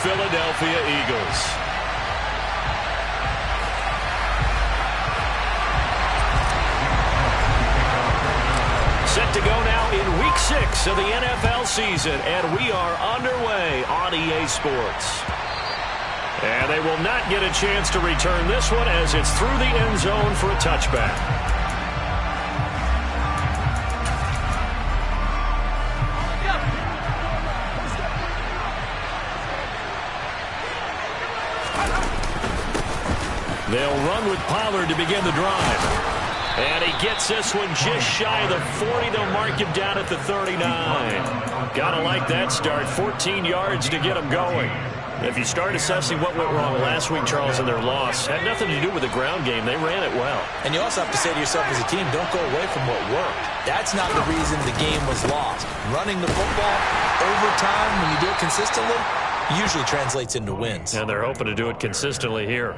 Philadelphia Eagles. Set to go now in Week 6 of the NFL season, and we are underway on EA Sports. And they will not get a chance to return this one as it's through the end zone for a touchback. They'll run with Pollard to begin the drive. And he gets this one just shy of the 40. They'll mark him down at the 39. Gotta like that start. 14 yards to get him going. If you start assessing what went wrong last week, Charles, in their loss, had nothing to do with the ground game. They ran it well. And you also have to say to yourself as a team, don't go away from what worked. That's not the reason the game was lost. Running the football over time, when you do it consistently, usually translates into wins. And they're hoping to do it consistently here.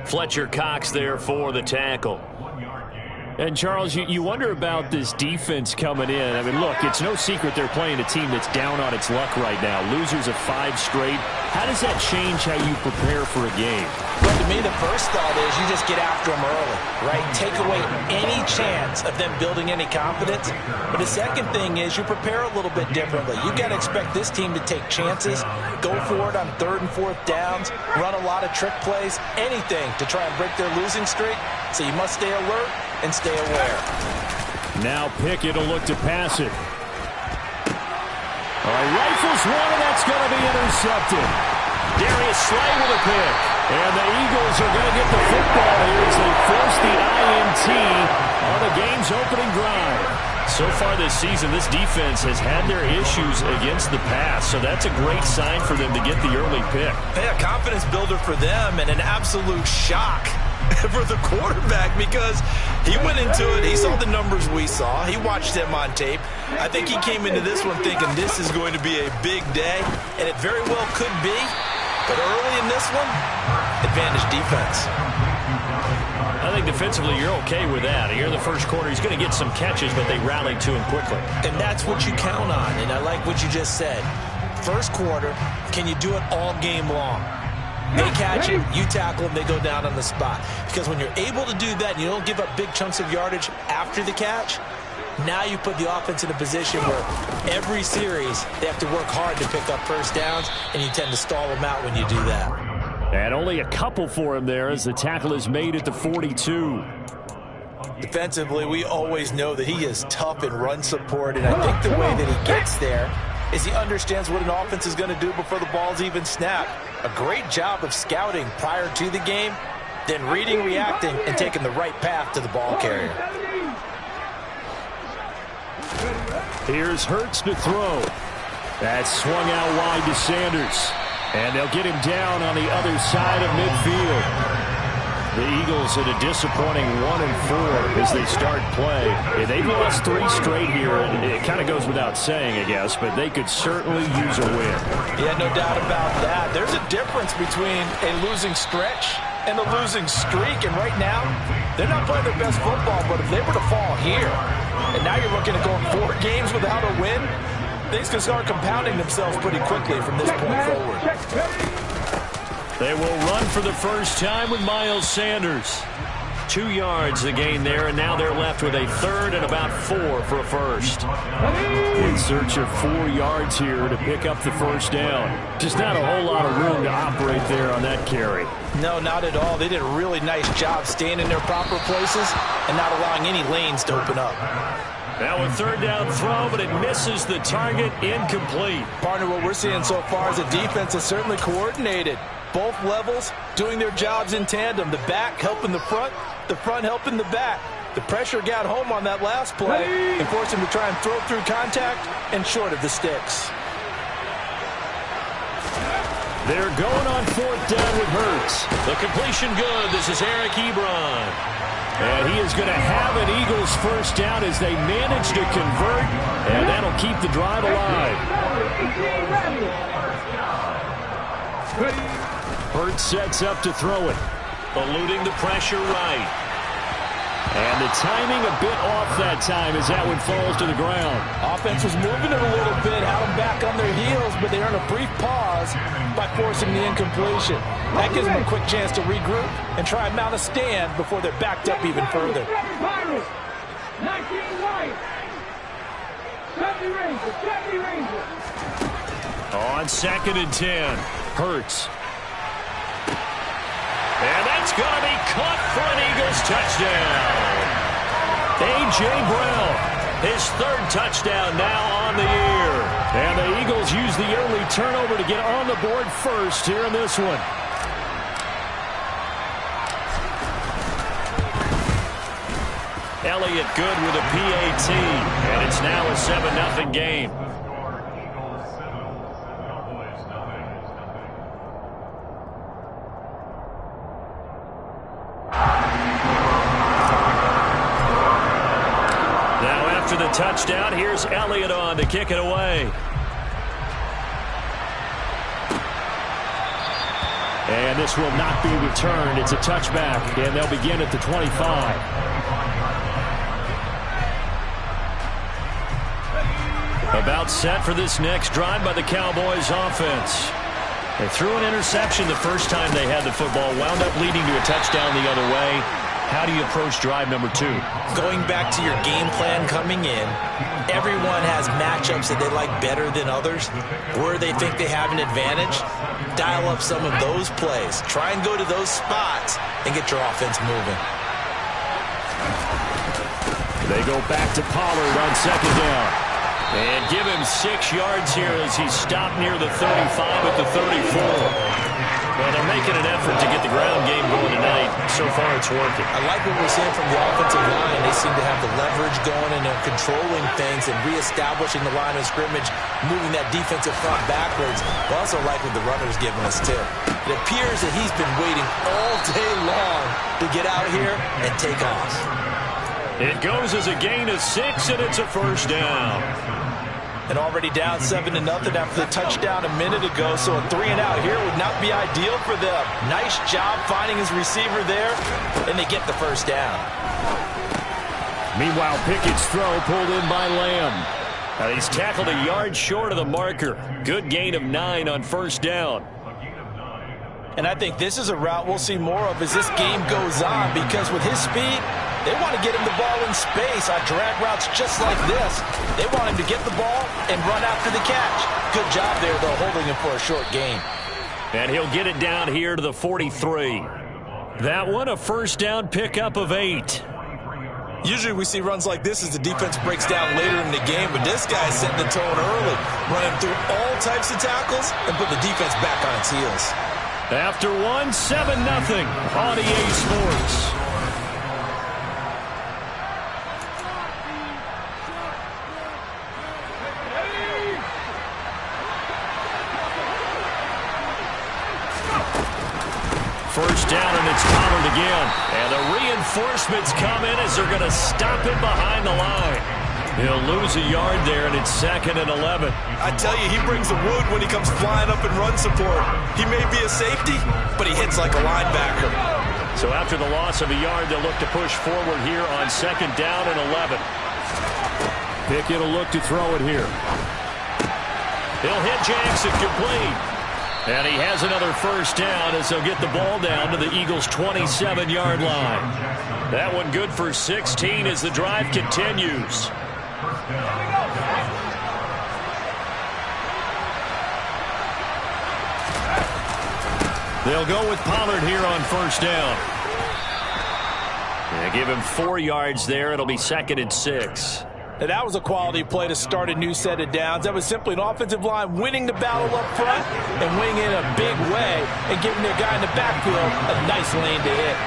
Fletcher Cox there for the tackle. And, Charles, you wonder about this defense coming in. I mean, look, it's no secret they're playing a team that's down on its luck right now. Losers of 5 straight. How does that change how you prepare for a game? Well, to me, the first thought is you just get after them early, right? Take away any chance of them building any confidence. But the second thing is you prepare a little bit differently. You got to expect this team to take chances, go for it on 3rd and 4th downs, run a lot of trick plays, anything to try and break their losing streak. So you must stay alert and stay aware. Now Pickett will look to pass it. All right, rifles one, and that's going to be intercepted. Darius Slay with a pick. And the Eagles are going to get the football here as they force the INT on the game's opening drive. So far this season, this defense has had their issues against the pass, so that's a great sign for them to get the early pick. Yeah, confidence builder for them and an absolute shock for the quarterback because he went into it. He saw the numbers we saw. He watched them on tape. I think he came into this one thinking this is going to be a big day, and it very well could be. But early in this one, advantage defense. I think defensively you're okay with that. Here in the first quarter, he's going to get some catches, but they rallied to him quickly. And that's what you count on, and I like what you just said. First quarter, can you do it all game long? They catch it, you tackle them, they go down on the spot. Because when you're able to do that and you don't give up big chunks of yardage after the catch, now you put the offense in a position where every series they have to work hard to pick up first downs, and you tend to stall them out when you do that. And only a couple for him there as the tackle is made at the 42. Defensively, we always know that he is tough in run support, and I think the way that he gets there is he understands what an offense is going to do before the ball's even snapped. A great job of scouting prior to the game, then reading, reacting, and taking the right path to the ball carrier. Here's Hurts to throw. That's swung out wide to Sanders. And they'll get him down on the other side of midfield. The Eagles at a disappointing 1-4 as they start play. Yeah, they've lost 3 straight here, and it kind of goes without saying, I guess, but they could certainly use a win. Yeah, no doubt about that. There's a difference between a losing stretch and a losing streak, and right now, they're not playing their best football, but if they were to fall here, and now you're looking at going 4 games without a win, things can start compounding themselves pretty quickly from this point forward. They will run for the first time with Miles Sanders. 2 yards the gain there, and now they're left with a 3rd and about 4 for a first. In search of 4 yards here to pick up the first down. Just not a whole lot of room to operate there on that carry. No, not at all. They did a really nice job staying in their proper places and not allowing any lanes to open up. Now a 3rd down throw, but it misses the target, incomplete. Partner, what we're seeing so far is a defense that's certainly coordinated. Both levels doing their jobs in tandem. The back helping the front helping the back. The pressure got home on that last play and forced him to try and throw through contact and short of the sticks. They're going on 4th down with Hurts. The completion good. This is Eric Ebron. And he is going to have an Eagles first down as they manage to convert, and that'll keep the drive alive. Hurts sets up to throw it. Eluding the pressure right. And the timing a bit off that time as that one falls to the ground. Offense was moving it a little bit, had them back on their heels, but they earned a brief pause by forcing the incompletion. That gives them a quick chance to regroup and try and mount a stand before they're backed up even further. On 2nd and 10, Hurts. And that's going to be caught for an Eagles touchdown. A.J. Brown, his 3rd touchdown now on the year. And the Eagles use the early turnover to get on the board first here in this one. Elliott good with a PAT, and it's now a 7-0 game. Now after the touchdown, here's Elliott on to kick it away. And this will not be returned. It's a touchback, and they'll begin at the 25. About set for this next drive by the Cowboys offense. They threw an interception the first time they had the football, wound up leading to a touchdown the other way. How do you approach drive number 2? Going back to your game plan coming in, everyone has matchups that they like better than others. Where they think they have an advantage, dial up some of those plays. Try and go to those spots and get your offense moving. They go back to Pollard on 2nd down. And give him 6 yards here as he stopped near the 35 at the 34. Well, they're making an effort to get the ground game going tonight. So far, it's working. I like what we're seeing from the offensive line. They seem to have the leverage going and they're controlling things and reestablishing the line of scrimmage, moving that defensive front backwards. I also like what the runner's giving us, too. It appears that he's been waiting all day long to get out here and take off. It goes as a gain of 6, and it's a 1st down. And already down 7-0 after the touchdown a minute ago, so a 3-and-out here would not be ideal for them. Nice job finding his receiver there, and they get the 1st down. Meanwhile, Pickett's throw pulled in by Lamb. He's tackled a yard short of the marker. Good gain of 9 on 1st down. And I think this is a route we'll see more of as this game goes on, because with his speed, they want to get him the ball in space on drag routes just like this. They want him to get the ball and run after the catch. Good job there, though, holding him for a short gain. And he'll get it down here to the 43. That one, a 1st down pickup of 8. Usually we see runs like this as the defense breaks down later in the game, but this guy's setting the tone early, running through all types of tackles and put the defense back on its heels. After one, 7-0 on EA Sports. First down, and it's Pollard again. And the reinforcements come in as they're going to stop him behind the line. He'll lose a yard there, and it's 2nd and 11. I tell you, he brings the wood when he comes flying up in run support. He may be a safety, but he hits like a linebacker. So after the loss of a yard, they'll look to push forward here on 2nd down and 11. Pickett will look to throw it here. He'll hit Jackson complete. And he has another 1st down as they'll get the ball down to the Eagles' 27-yard line. That one good for 16 as the drive continues. They'll go with Pollard here on 1st down. They give him 4 yards there. It'll be 2nd and 6. And that was a quality play to start a new set of downs. That was simply an offensive line winning the battle up front and winning in a big way and giving their guy in the backfield a nice lane to hit.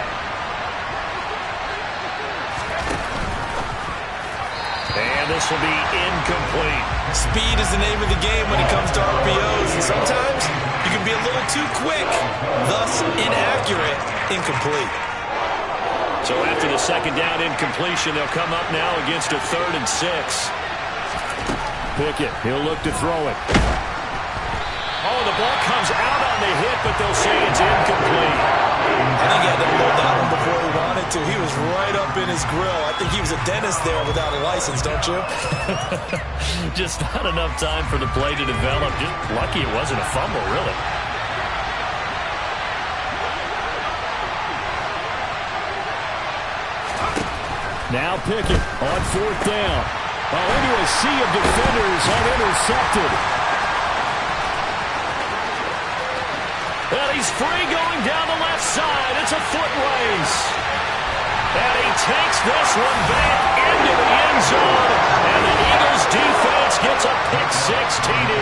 And this will be incomplete. Speed is the name of the game when it comes to RPOs, and sometimes you can be a little too quick, thus inaccurate, incomplete. So after the 2nd down incompletion, they'll come up now against a 3rd and 6. Pickett, he'll look to throw it. Oh, the ball comes out on the hit, but they'll say it's incomplete. I think he had to hold that one before he wanted point, too. He was right up in his grill. I think he was a dentist there without a license, don't you? Just not enough time for the play to develop. Just lucky it wasn't a fumble, really. Now Pickett on 4th down. Into a sea of defenders, unintercepted. And he's free going down the left side. It's a foot race. And he takes this one back into the end zone. And the Eagles defense gets a pick-six TD.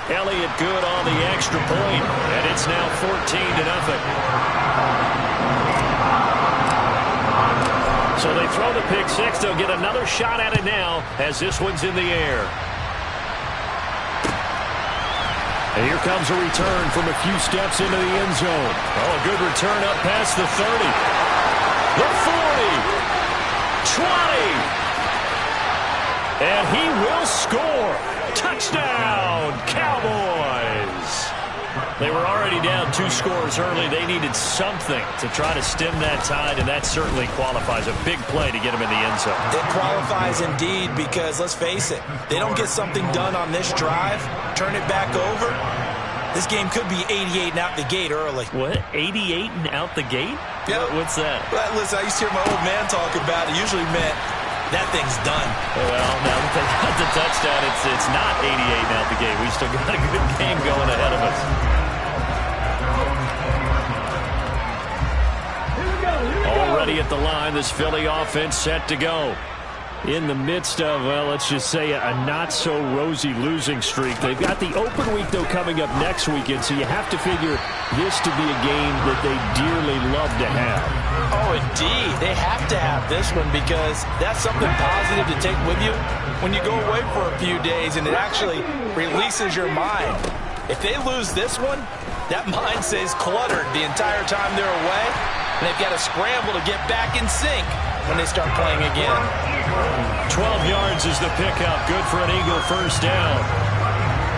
Elliott good on the extra point, and it's now 14-0. So they throw the pick-six. They'll get another shot at it now as this one's in the air. And here comes a return from a few steps into the end zone. Oh, a good return up past the 30. The 40. 20. And he will score. Touchdown, Cowboys. They were already down 2 scores early. They needed something to try to stem that tide, and that certainly qualifies. A big play to get them in the end zone. It qualifies indeed because, let's face it, they don't get something done on this drive, turn it back over, this game could be 88 and out the gate early. What? 88 and out the gate? Yeah. What's that? Well, listen, I used to hear my old man talk about it. Usually meant that thing's done. Well, now that they got the touchdown, it's not 88 and out the gate. We still got a good game going ahead of us. Already at the line, this Philly offense set to go. In the midst of, well, let's just say a not-so-rosy losing streak. They've got the open week, though, coming up next weekend, so you have to figure this to be a game that they dearly love to have. Oh, indeed. They have to have this one because that's something positive to take with you when you go away for a few days, and it actually releases your mind. If they lose this one, that mind stays cluttered the entire time they're away, and they've got to scramble to get back in sync when they start playing again. 12 yards is the pickup. Good for an Eagle first down.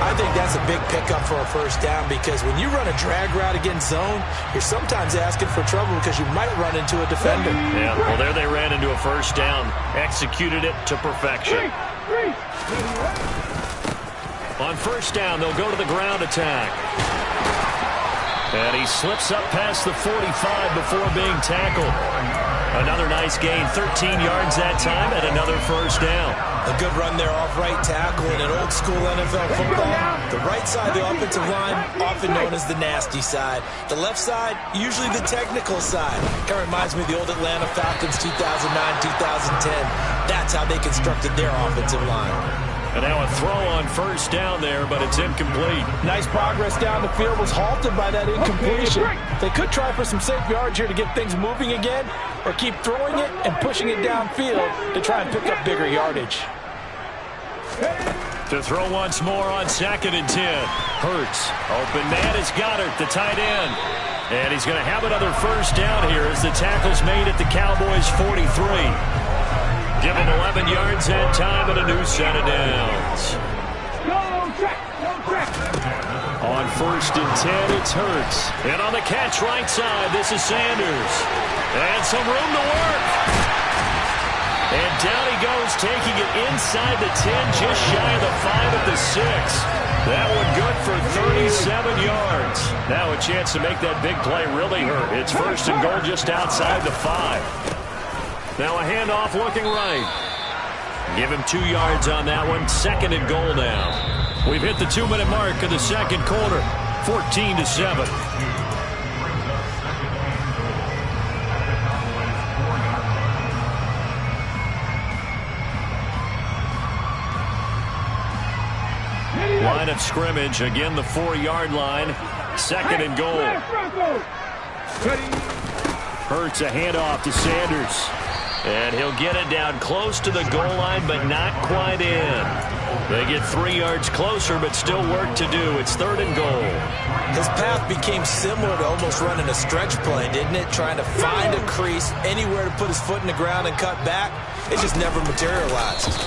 I think that's a big pickup for a first down because when you run a drag route against zone, you're sometimes asking for trouble because you might run into a defender. Yeah, well, there they ran into a first down. Executed it to perfection. On first down, they'll go to the ground attack. And he slips up past the 45 before being tackled. Another nice gain, 13 yards that time, and another first down. A good run there off right tackle in an old-school NFL football. The right side of the offensive line, often known as the nasty side. The left side, usually the technical side. Kind of reminds me of the old Atlanta Falcons 2009, 2010. That's how they constructed their offensive line. And now a throw on first down there, but it's incomplete. Nice progress down the field was halted by that incompletion. They could try for some safe yards here to get things moving again, or keep throwing it and pushing it downfield to try and pick up bigger yardage. To throw once more on 2nd and 10. Hurts. Open man is Goddard, the tight end. And he's going to have another first down here as the tackle's made at the Cowboys' 43. Give him 11 yards that time and a new set of downs. On 1st and 10, it's Hurts. And on the catch right side, this is Sanders. And some room to work. And down he goes, taking it inside the 10, just shy of the 5 at the 6. That one good for 37 yards. Now a chance to make that big play really hurt. It's 1st and goal just outside the 5. Now a handoff looking right. Give him 2 yards on that one. 2nd and goal now. We've hit the 2-minute mark of the second quarter. 14-7. Line of scrimmage. Again, the 4-yard line. 2nd and goal. Hurts a handoff to Sanders. And he'll get it down close to the goal line, but not quite in. They get 3 yards closer, but still work to do. It's 3rd and goal. His path became similar to almost running a stretch play, didn't it? Trying to find a crease, anywhere to put his foot in the ground and cut back. It just never materialized.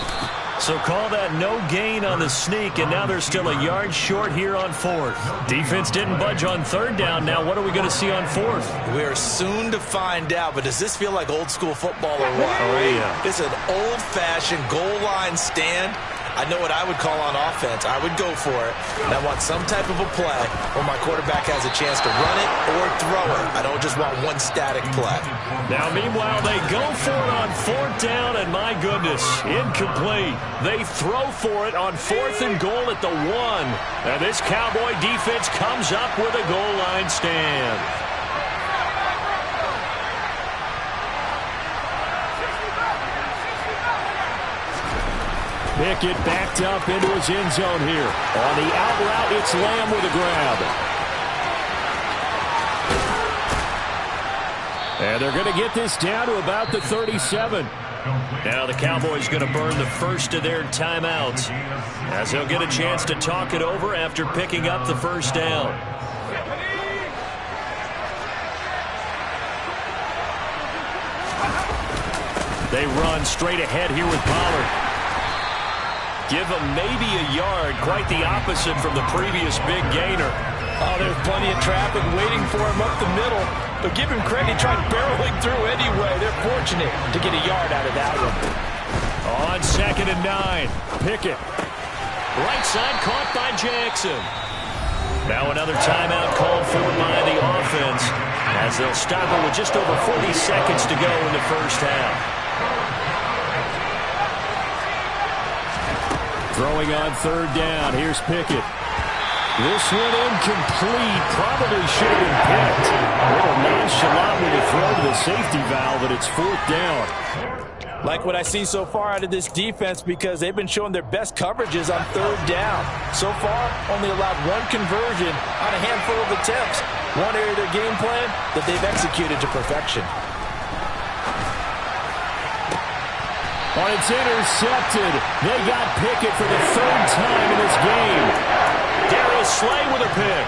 So call that no gain on the sneak, and now they're still a yard short here on fourth. Defense didn't budge on third down. Now what are we going to see on fourth? We're soon to find out, but does this feel like old school football or what? Oh, yeah. It's an old-fashioned goal line stand. I know what I would call on offense. I would go for it. And I want some type of a play where my quarterback has a chance to run it or throw it. I don't just want one static play. Now, meanwhile, they go for it on fourth down, and my goodness, incomplete. They throw for it on fourth and goal at the 1. And this Cowboy defense comes up with a goal line stand. Pickett backed up into his end zone here. On the out route, it's Lamb with a grab. And they're going to get this down to about the 37. Now the Cowboys going to burn the first of their timeouts, as they'll get a chance to talk it over after picking up the first down. They run straight ahead here with Pollard. Give him maybe a yard, quite the opposite from the previous big gainer. Oh, there's plenty of traffic waiting for him up the middle. But give him credit, he tried barreling through anyway. They're fortunate to get a yard out of that one. On 2nd and 9, Pickett. Right side caught by Jackson. Now another timeout called for by the offense, as they'll stop it with just over 40 seconds to go in the first half. Throwing on third down. Here's Pickett. This one incomplete. Probably should have been picked. A little nonchalant with a throw to the safety valve, but it's fourth down. Like what I see so far out of this defense, because they've been showing their best coverages on third down. So far, only allowed one conversion on a handful of attempts. One area of their game plan that they've executed to perfection. Oh, it's intercepted. They got Pickett for the third time in this game. Darius Slay with a pick.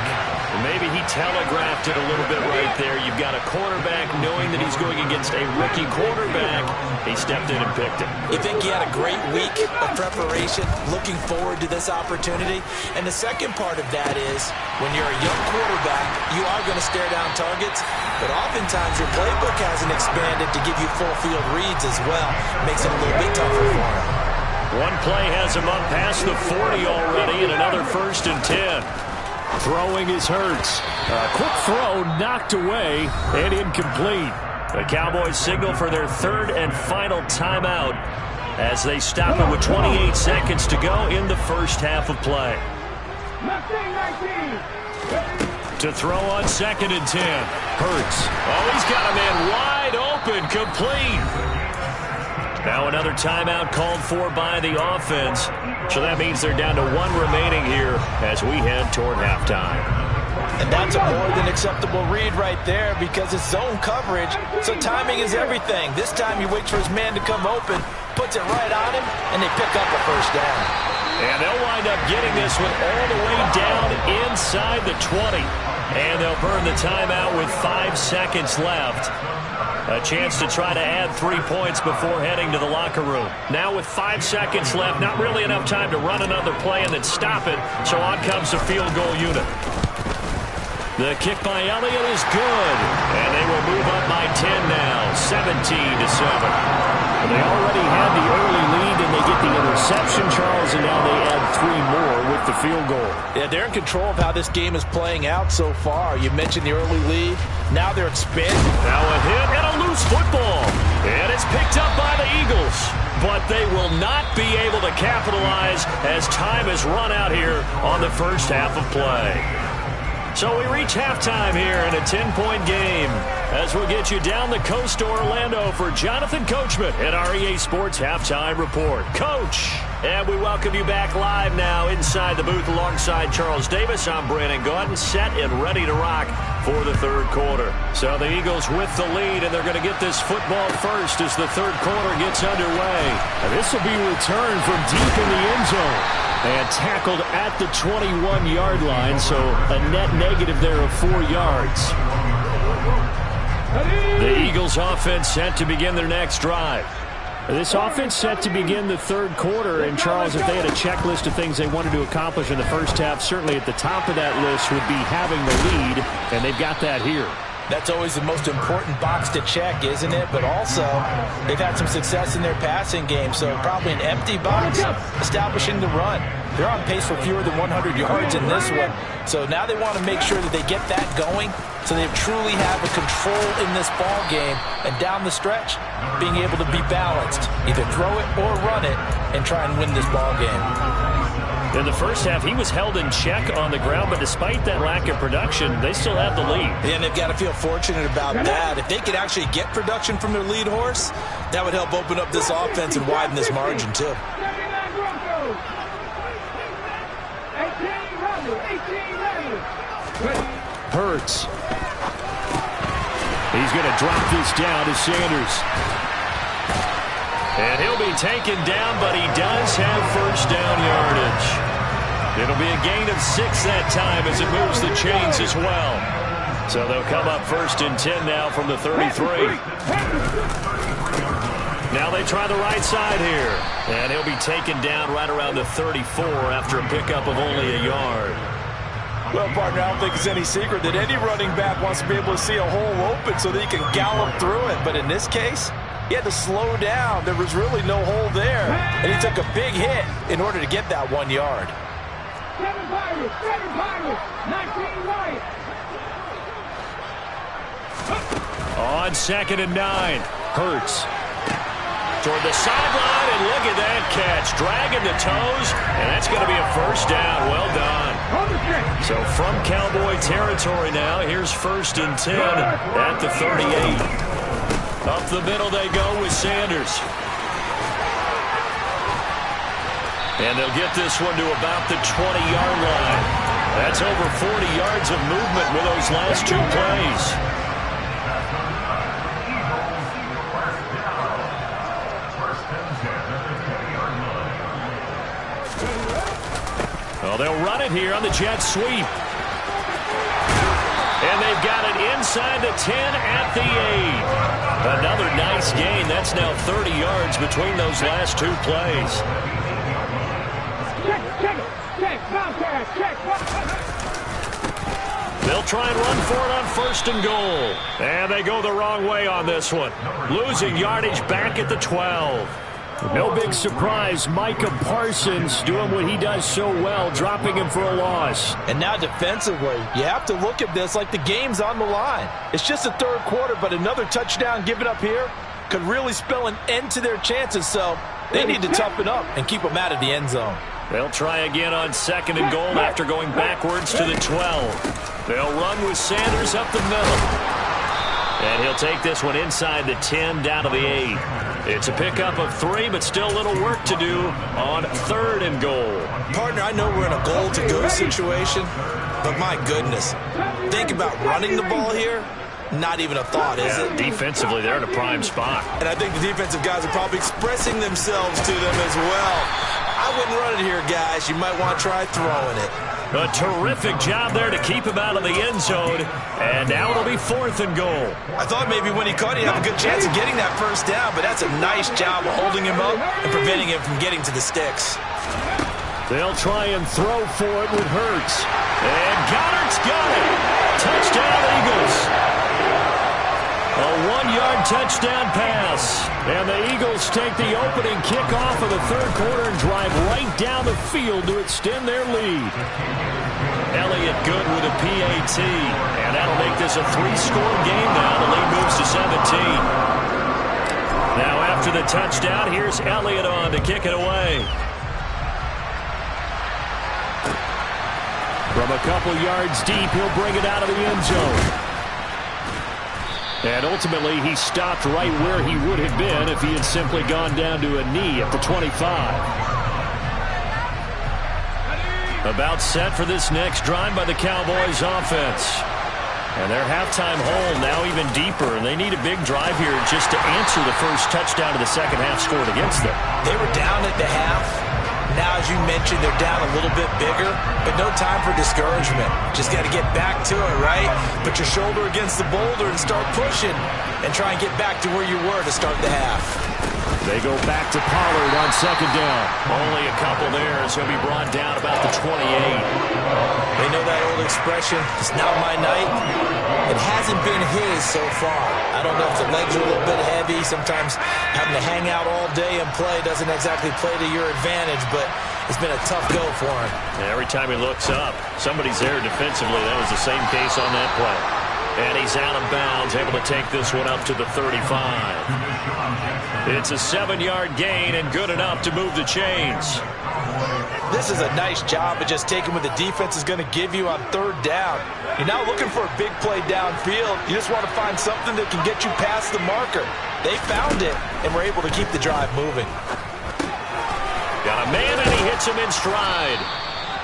And maybe he telegraphed it a little bit right there. You've got a quarterback knowing that he's going against a rookie quarterback. He stepped in and picked it. You think he had a great week of preparation, looking forward to this opportunity? And the second part of that is, when you're a young quarterback, you are going to stare down targets, but oftentimes your playbook hasn't expanded to give you full field reads as well. Makes it a little bit tougher for him. One play has him up past the 40 already, and another 1st and 10. Throwing is Hurts. A quick throw knocked away and incomplete. The Cowboys signal for their third and final timeout as they stop it with 28 seconds to go in the first half of play. To throw on 2nd and 10. Hurts. Oh, he's got a man wide open, complete. Now another timeout called for by the offense. So that means they're down to 1 remaining here as we head toward halftime. And that's a more than acceptable read right there, because it's zone coverage, so timing is everything. This time he waits for his man to come open, puts it right on him, and they pick up a first down. And they'll wind up getting this one all the way down inside the 20. And they'll burn the timeout with 5 seconds left. A chance to try to add 3 points before heading to the locker room. Now with 5 seconds left, not really enough time to run another play and then stop it, so on comes the field goal unit. The kick by Elliott is good, and they will move up by 10 now, 17-7. They already had the early lead, and they get the interception, Charles, and now they add 3 more with the field goal. Yeah, they're in control of how this game is playing out so far. You mentioned the early lead. Now they're expanding. Now a hit and a loose football. And it's picked up by the Eagles. But they will not be able to capitalize as time has run out here on the first half of play. So we reach halftime here in a 10-point game as we'll get you down the coast to Orlando for Jonathan Coachman at our EA Sports Halftime Report. Coach, and we welcome you back live now inside the booth alongside Charles Davis. I'm Brandon Gaudin, set and ready to rock for the third quarter. So the Eagles with the lead, and they're going to get this football first as the third quarter gets underway. And this will be returned from deep in the end zone. And tackled at the 21-yard line, so a net negative there of 4 yards. The Eagles offense set to begin their next drive. This offense set to begin the third quarter, and Charles, if they had a checklist of things they wanted to accomplish in the first half, certainly at the top of that list would be having the lead, and they've got that here. That's always the most important box to check, isn't it? But also, they've had some success in their passing game, so probably an empty box, establishing the run. They're on pace for fewer than 100 yards in this one. So now they want to make sure that they get that going so they truly have a control in this ball game. And down the stretch, being able to be balanced, either throw it or run it, and try and win this ball game. In the first half, he was held in check on the ground, but despite that lack of production, they still have the lead. And they've got to feel fortunate about that. If they could actually get production from their lead horse, that would help open up this offense and widen this margin, too. Hurts. He's going to drop this down to Sanders. And he'll be taken down, but he does have first down yardage. It'll be a gain of 6 that time as it moves the chains as well. So they'll come up 1st and 10 now from the 33. Now they try the right side here. And he'll be taken down right around the 34 after a pickup of only a yard. Well, partner, I don't think it's any secret that any running back wants to be able to see a hole open so that he can gallop through it. But in this case, he had to slow down. There was really no hole there. And he took a big hit in order to get that 1 yard. 7 Pirates, 19 right. On 2nd and 9, Hurts. Toward the sideline, and look at that catch. Dragging the toes, and that's going to be a first down. Well done. So from Cowboy territory now, here's 1st and 10 at the 38. Up the middle they go with Sanders. And they'll get this one to about the 20-yard line. That's over 40 yards of movement with those last 2 plays. Well, they'll run it here on the jet sweep. And they've got it inside the 10 at the 8. Another nice gain. That's now 30 yards between those last 2 plays. They'll try and run for it on 1st and goal. And they go the wrong way on this one. Losing yardage back at the 12. No big surprise, Micah Parsons doing what he does so well, dropping him for a loss. And now defensively, you have to look at this like the game's on the line. It's just the 3rd quarter, but another touchdown given up here could really spell an end to their chances, so they need to toughen up and keep them out of the end zone. They'll try again on 2nd and goal after going backwards to the 12. They'll run with Sanders up the middle. And he'll take this one inside the 10 down to the 8. It's a pickup of 3, but still a little work to do on 3rd and goal. Partner, I know we're in a goal-to-go situation, but my goodness, think about running the ball here. Not even a thought, is it? Defensively, they're in a prime spot. And I think the defensive guys are probably expressing themselves to them as well. I wouldn't run it here, guys. You might want to try throwing it. A terrific job there to keep him out of the end zone. And now it'll be 4th and goal. I thought maybe when he caught it, he'd have a good chance of getting that first down, but that's a nice job of holding him up and preventing him from getting to the sticks. They'll try and throw for it with Hurts. And Goddard's got it. Touchdown, Eagles. A 1-yard touchdown pass. And the Eagles take the opening kickoff of the 3rd quarter and drive right down the field to extend their lead. Elliott good with a PAT. And that'll make this a 3-score game now. The lead moves to 17. Now after the touchdown, here's Elliott on to kick it away. From a couple yards deep, he'll bring it out of the end zone. And ultimately, he stopped right where he would have been if he had simply gone down to a knee at the 25. About set for this next drive by the Cowboys offense. And their halftime hole now even deeper, and they need a big drive here just to answer the first touchdown of the second half scored against them. They were down at the half. Now, as you mentioned, they're down a little bit bigger, but no time for discouragement. Just got to get back to it, right? Put your shoulder against the boulder and start pushing and try and get back to where you were to start the half. They go back to Pollard on second down. Only a couple there as he'll be brought down about the 28. They know that old expression, it's not my night. It hasn't been his so far. I don't know if the legs are a little bit heavy. Sometimes having to hang out all day and play doesn't exactly play to your advantage, but it's been a tough go for him. Every time he looks up, somebody's there defensively. That was the same case on that play. And he's out of bounds, able to take this one up to the 35. It's a 7-yard gain and good enough to move the chains. This is a nice job of just taking what the defense is going to give you on third down. You're not looking for a big play downfield. You just want to find something that can get you past the marker. They found it and were able to keep the drive moving. Got a man and he hits him in stride.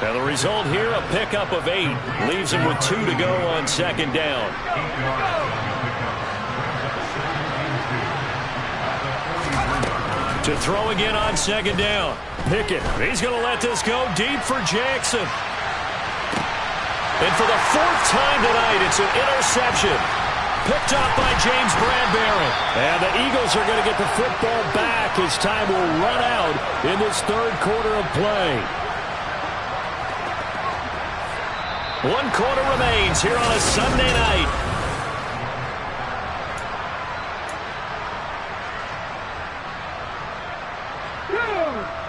Now the result here, a pickup of 8. Leaves him with 2 to go on second down. To throw again on second down. Pickett, he's going to let this go deep for Jackson. And for the 4th time tonight, it's an interception. Picked up by James Bradbury. And the Eagles are going to get the football back as time will run out in this third quarter of play. 1 quarter remains here on a Sunday night.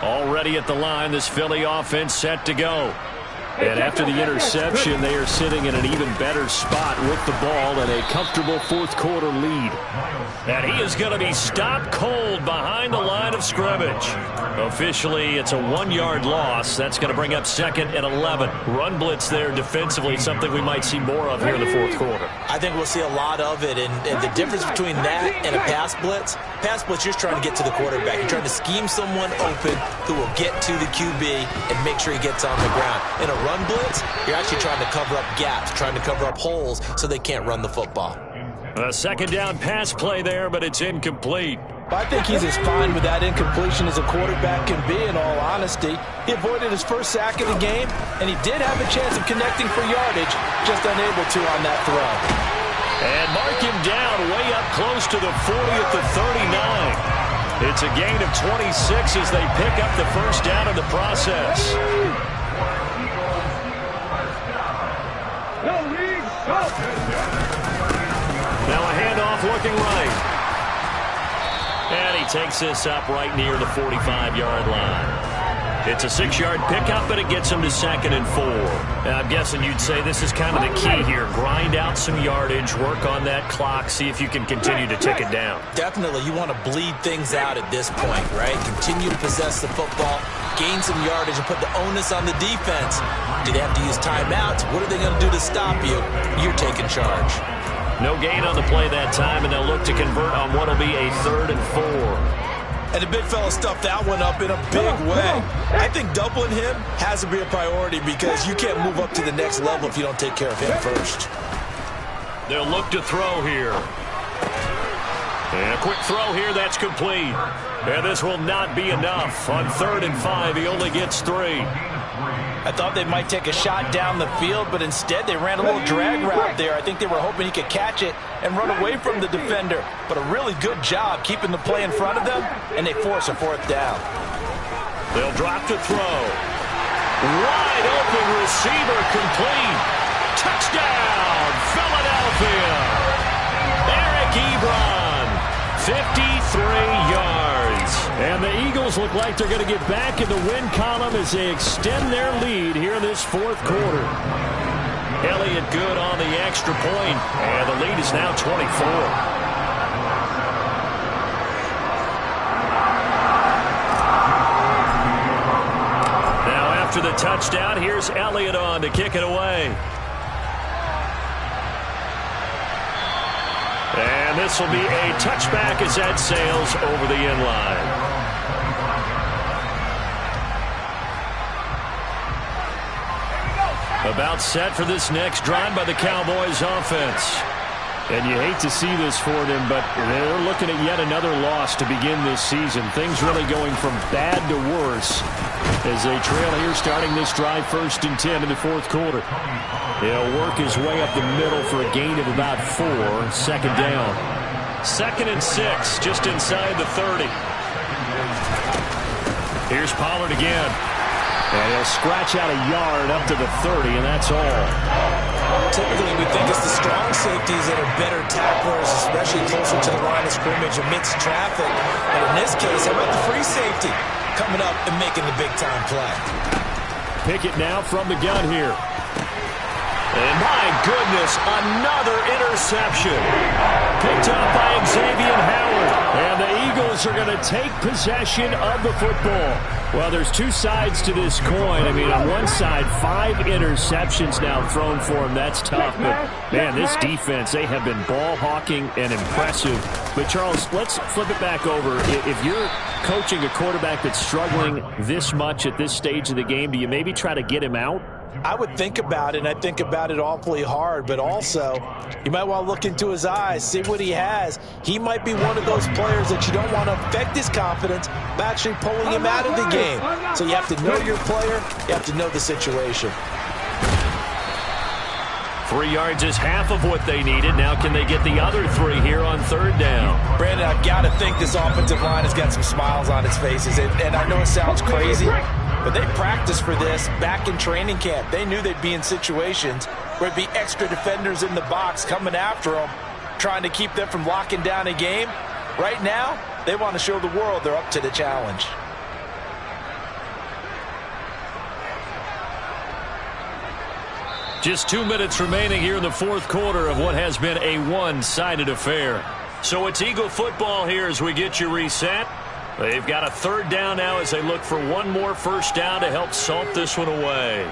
Already at the line, this Philly offense set to go. And after the interception, they are sitting in an even better spot with the ball and a comfortable fourth quarter lead. And he is going to be stopped cold behind the line of scrimmage. Officially, it's a 1-yard loss. That's going to bring up 2nd and 11. Run blitz there defensively, something we might see more of here in the fourth quarter. I think we'll see a lot of it. And the difference between that and a pass blitz, you're just trying to get to the quarterback. You're trying to scheme someone open who will get to the QB and make sure he gets on the ground. In a run blitz, you're actually trying to cover up gaps, trying to cover up holes so they can't run the football. A second down pass play there, but it's incomplete. I think he's as fine with that incompletion as a quarterback can be, in all honesty. He avoided his first sack of the game, and he did have a chance of connecting for yardage, just unable to on that throw. And mark him down way up close to the 40 at the 39. It's a gain of 26 as they pick up the first down in the process. Now a handoff looking right. And he takes this up right near the 45-yard line. It's a 6-yard pickup, but it gets him to 2nd and 4. I'm guessing you'd say this is kind of the key here. Grind out some yardage, work on that clock, see if you can continue to tick it down. Definitely. You want to bleed things out at this point, right? Continue to possess the football, gain some yardage, and put the onus on the defense. Do they have to use timeouts? What are they going to do to stop you? You're taking charge. No gain on the play that time, and they'll look to convert on what will be a 3rd and 4. And the big fella stuffed that one up in a big way. I think doubling him has to be a priority because you can't move up to the next level if you don't take care of him first. They'll look to throw here. And a quick throw here, that's complete. And this will not be enough. On 3rd and 5, he only gets 3. I thought they might take a shot down the field, but instead they ran a little drag route there. I think they were hoping he could catch it and run away from the defender. But a really good job keeping the play in front of them, and they force a 4th down. They'll drop to throw. Wide open receiver complete. Touchdown, Philadelphia. Eric Ebron, 53 yards. And the Eagles look like they're going to get back in the win column as they extend their lead here in this fourth quarter. Elliott good on the extra point, and the lead is now 24. Now after the touchdown, here's Elliott on to kick it away. And this will be a touchback as that sails over the end line. About set for this next drive by the Cowboys offense. And you hate to see this for them, but they're looking at yet another loss to begin this season. Things really going from bad to worse as they trail here starting this drive 1st and 10 in the fourth quarter. He'll work his way up the middle for a gain of about 4. 2nd down. 2nd and 6, just inside the 30. Here's Pollard again. And he'll scratch out a yard up to the 30, and that's all. Typically, we think it's the strong safeties that are better tacklers, especially closer to the line of scrimmage amidst traffic. But in this case, how about the free safety coming up and making the big-time play? Pickett now from the gun here. And my goodness, another interception. Picked up by Xavier Howard. And the Eagles are going to take possession of the football. Well, there's two sides to this coin. I mean, on one side, 5 interceptions now thrown for him. That's tough. But, man, this defense, they have been ball hawking and impressive. But, Charles, let's flip it back over. If you're coaching a quarterback that's struggling this much at this stage of the game, do you maybe try to get him out? I would think about it, and I think about it awfully hard, but also you might want to look into his eyes, see what he has. He might be one of those players that you don't want to affect his confidence by actually pulling him out of the game. So you have to know your player, you have to know the situation. 3 yards is half of what they needed. Now can they get the other 3 here on 3rd down? Brandon, I've got to think this offensive line has got some smiles on its faces, and I know it sounds crazy, but they practiced for this back in training camp. They knew they'd be in situations where there'd be extra defenders in the box coming after them, trying to keep them from locking down a game. Right now, they want to show the world they're up to the challenge. Just 2 minutes remaining here in the 4th quarter of what has been a one-sided affair. So it's Eagle football here as we get you reset. They've got a 3rd down now as they look for one more first down to help salt this one away.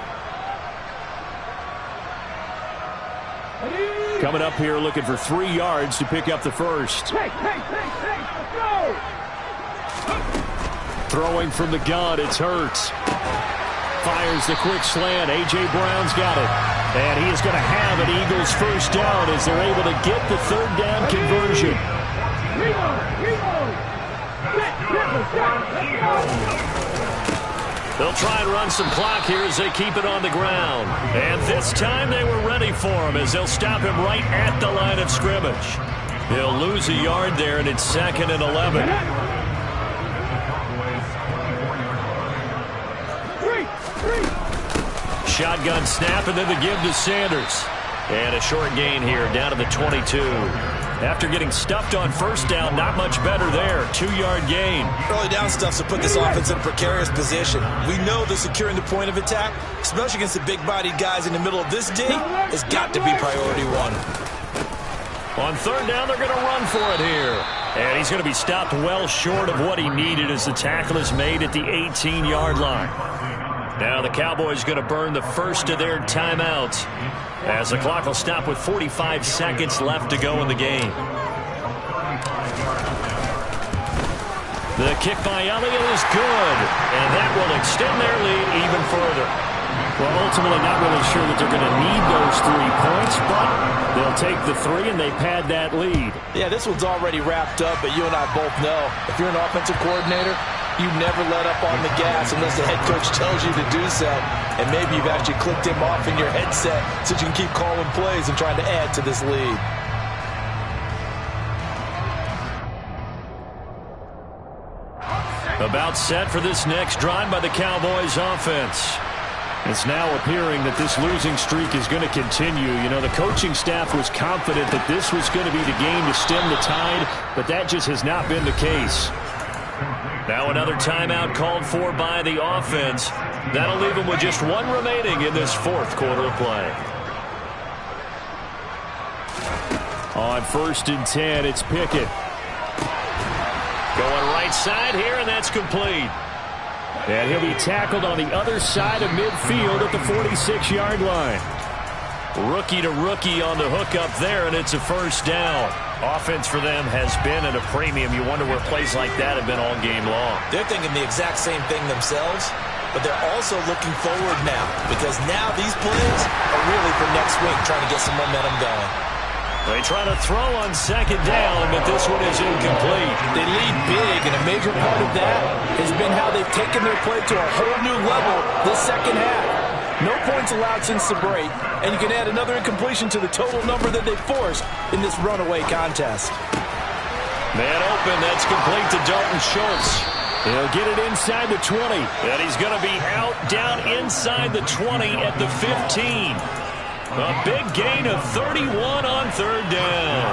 Coming up here looking for 3 yards to pick up the first. Let's go! Throwing from the gun, it's Hurts. Fires the quick slant. A.J. Brown's got it. And he is going to have an Eagles first down as they're able to get the 3rd down conversion. They'll try and run some clock here as they keep it on the ground. And this time they were ready for him as they'll stop him right at the line of scrimmage. He'll lose a yard there, and it's 2nd and 11. Shotgun snap, and then the give to Sanders. And a short gain here down to the 22. After getting stuffed on first down, not much better there. 2-yard gain. Early down stuff to put this offense in a precarious position. We know that securing the point of attack, especially against the big-bodied guys in the middle of this D, has got to be priority 1. On 3rd down, they're going to run for it here. And he's going to be stopped well short of what he needed as the tackle is made at the 18-yard line. Now the Cowboys going to burn the first of their timeouts as the clock will stop with 45 seconds left to go in the game. The kick by Elliott is good, and that will extend their lead even further. Well, ultimately not really sure that they're going to need those 3 points, but they'll take the 3 and they pad that lead. Yeah, this one's already wrapped up, but you and I both know if you're an offensive coordinator, you never let up on the gas unless the head coach tells you to do so. And maybe you've actually clicked him off in your headset so you can keep calling plays and trying to add to this lead. About set for this next drive by the Cowboys offense. It's now appearing that this losing streak is going to continue. You know, the coaching staff was confident that this was going to be the game to stem the tide, but that just has not been the case. Now another timeout called for by the offense. That'll leave them with just 1 remaining in this 4th quarter of play. On 1st and 10, it's Pickett. Going right side here, and that's complete. And he'll be tackled on the other side of midfield at the 46-yard line. Rookie to rookie on the hookup there, and it's a first down. Offense for them has been at a premium. You wonder where plays like that have been all game long. They're thinking the exact same thing themselves, but they're also looking forward now because now these plays are really for next week, trying to get some momentum going. They try to throw on 2nd down, but this one is incomplete. They lead big, and a major part of that has been how they've taken their play to a whole new level this second half. No points allowed since the break, and you can add another incompletion to the total number that they forced in this runaway contest. Man open, that's complete to Dalton Schultz. He'll get it inside the 20. And he's going to be out down inside the 20 at the 15. A big gain of 31 on third down.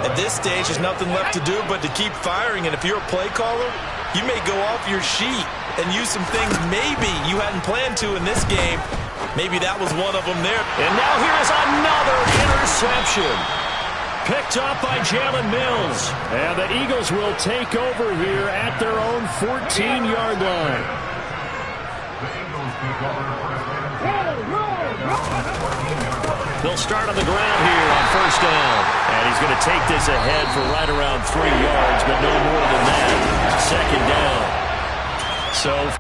At this stage, there's nothing left to do but to keep firing. And if you're a play caller, you may go off your sheet and use some things maybe you hadn't planned to in this game. Maybe that was one of them there. And now here is another interception. Picked up by Jalen Mills. And the Eagles will take over here at their own 14-yard line. They'll start on the ground here on first down. And he's going to take this ahead for right around 3 yards, but no more than that. Second down. So